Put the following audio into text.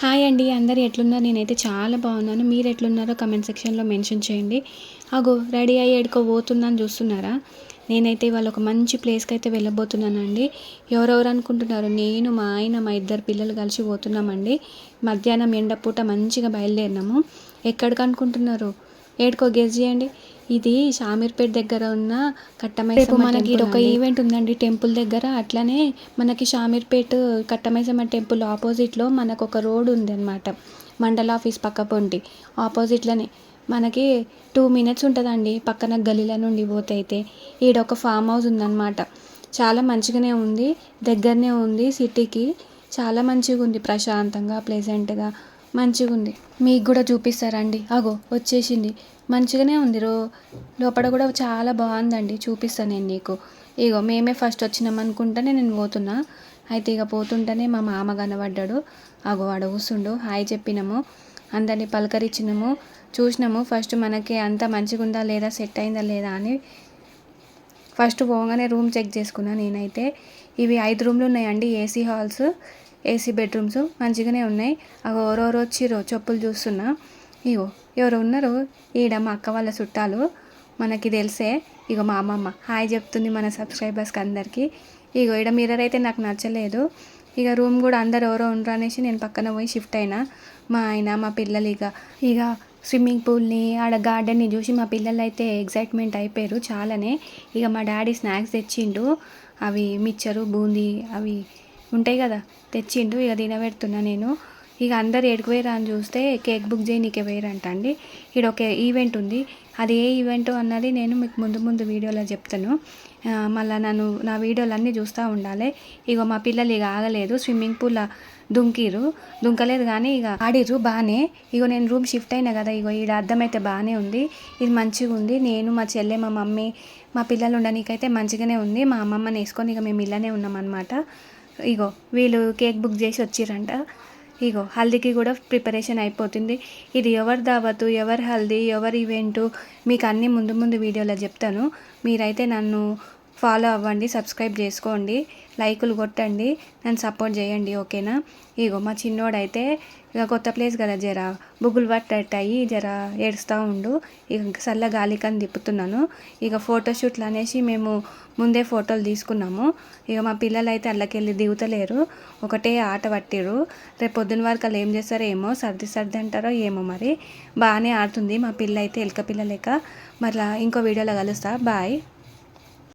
Hi అండి, అందరు ఎట్లున్నారు? నేనైతే చాలా బాగున్నాను. మీరు ఎట్లున్నారో కమెంట్ సెక్షన్లో మెన్షన్ చేయండి. అగో రెడీ అయ్యి ఎక్కడికో పోతున్నాను చూస్తున్నారా? నేనైతే ఇవాళ ఒక మంచి ప్లేస్కి అయితే వెళ్ళబోతున్నానండి. ఎవరెవరు అనుకుంటున్నారు? నేను, మా ఆయన, మా ఇద్దరు పిల్లలు కలిసి పోతున్నామండి. మధ్యాహ్నం ఎండపూట మంచిగా బయలుదేరినాము. ఎక్కడికి అనుకుంటున్నారు? ఏడుకో గెస్ చేయండి. ఇది షామీర్పేట దగ్గర ఉన్న కట్టమైసమ్మ మనకి ఒక ఈవెంట్ ఉందండి టెంపుల్ దగ్గర. అట్లనే మనకి షామీర్పేట కట్టమైసమ్మ టెంపుల్ ఆపోజిట్లో మనకు ఒక రోడ్ ఉంది అనమాట. మండల ఆఫీస్ పక్క పొంటి ఆపోజిట్లోనే మనకి 2 minutes ఉంటుందండి పక్కన గలీల నుండి పోతే. అయితే ఈడ ఒక ఫామ్ హౌస్ ఉందన్నమాట. చాలా మంచిగానే ఉంది, దగ్గరనే ఉంది సిటీకి. చాలా మంచిగా ఉంది, ప్రశాంతంగా ప్లెజెంట్గా మంచిగా ఉంది. మీకు కూడా చూపిస్తారండి. అగో వచ్చేసింది. మంచిగానే ఉంది. లోపల కూడా చాలా బాగుందండి, చూపిస్తాను నేను నీకు. ఇగో మేమే ఫస్ట్ వచ్చినాం అనుకుంటేనే నేను పోతున్నా. అయితే ఇక పోతుంటేనే మా మామ కనబడ్డాడు. అగో వాడు కూర్చుండు. హాయ్ చెప్పినాము, అందరినీ పలకరించినాము, చూసినాము. ఫస్ట్ మనకి అంత మంచిగా ఉందా లేదా, సెట్ అయిందా లేదా అని ఫస్ట్ పోగానే రూమ్ చెక్ చేసుకున్నా నేనైతే. ఇవి 5 రూమ్లు ఉన్నాయండి, ఏసీ హాల్స్, ఏసీ బెడ్రూమ్స్ మంచిగానే ఉన్నాయి. అగో ఎవరెవరు వచ్చిరో చెప్పులు చూస్తున్నా. ఇగో ఎవరు ఉన్నారు ఈడ, మా అక్క వాళ్ళ చుట్టాలు, మనకి తెలిసే. ఇగో మా అమ్మమ్మ హాయ్ చెప్తుంది మన సబ్స్క్రైబర్స్కి అందరికీ. ఇగో ఈడ మిర్రర్ అయితే నాకు నచ్చలేదు. ఇక రూమ్ కూడా అందరు ఎవరో ఉండరు అనేసి నేను పక్కన పోయి షిఫ్ట్ అయినా. మా ఆయన, మా పిల్లలు ఇక స్విమ్మింగ్ పూల్ని, ఆడ గార్డెన్ని చూసి మా పిల్లలు అయితే ఎగ్జైట్మెంట్ అయిపోయారు చాలానే. ఇక మా డాడీ స్నాక్స్ తెచ్చిండు, అవి మిక్చరు బూందీ అవి ఉంటాయి కదా, తెచ్చిండు. ఇక తినబెడుతున్నా నేను. ఇక అందరు ఏడికి పోయారు అని చూస్తే కేక్ బుక్ చేయనీకే పోయారంట అండి. ఇక్కడ ఒక ఈవెంట్ ఉంది, అది ఏ ఈవెంట్ అన్నది నేను మీకు ముందు వీడియోలో చెప్తాను. మళ్ళీ నా వీడియోలు అన్నీ చూస్తూ ఉండాలి. ఇక మా పిల్లలు ఇక ఆగలేదు, స్విమ్మింగ్ పూల్ దుంకలేదు కానీ ఇక ఆడిర్రు బాగానే. ఇగో నేను రూమ్ షిఫ్ట్ అయినా కదా, ఇగో ఈడ అద్దం అయితే బాగానే ఉంది, ఇది మంచిగా ఉంది. నేను, మా చెల్లె, మా మమ్మీ, మా పిల్లలు ఉండనీకైతే మంచిగానే ఉంది. మా అమ్మమ్మని వేసుకొని ఇక మేము ఇలానే ఉన్నామన్నమాట. ఇగో వీళ్ళు కేక్ బుక్ చేసి వచ్చిర్రంట. ఇగో హల్దీకి కూడా ప్రిపరేషన్ అయిపోతుంది. ఇది ఎవరి దావతు, ఎవరి హల్దీ, ఎవరి ఈవెంటు మీకు అన్నీ ముందు వీడియోలో చెప్తాను. మీరైతే నన్ను ఫాలో అవ్వండి, సబ్స్క్రైబ్ చేసుకోండి, లైకులు కొట్టండి, నన్ను సపోర్ట్ చేయండి, ఓకేనా? ఇగో మా చిన్నోడైతే ఇక కొత్త ప్లేస్ కదా, జర బుగ్గులు పట్టేటాయి, జర ఏడుస్తూ ఉండు. ఇక చల్ల గాలికని తిప్పుతున్నాను. ఇక ఫోటోషూట్లు అనేసి మేము ముందే ఫోటోలు తీసుకున్నాము. ఇక మా పిల్లలు అయితే అల్లకెళ్ళి దిగుతలేరు, ఒకటే ఆట పట్టిరు. రేపు పొద్దున వరకు వాళ్ళు ఏం చేస్తారో ఏమో, సర్ది అంటారో ఏమో మరి. బాగానే ఆడుతుంది మా పిల్ల అయితే, ఎలక పిల్ల లెక్క. మరలా ఇంకో వీడియోలో కలుస్తా. బాయ్.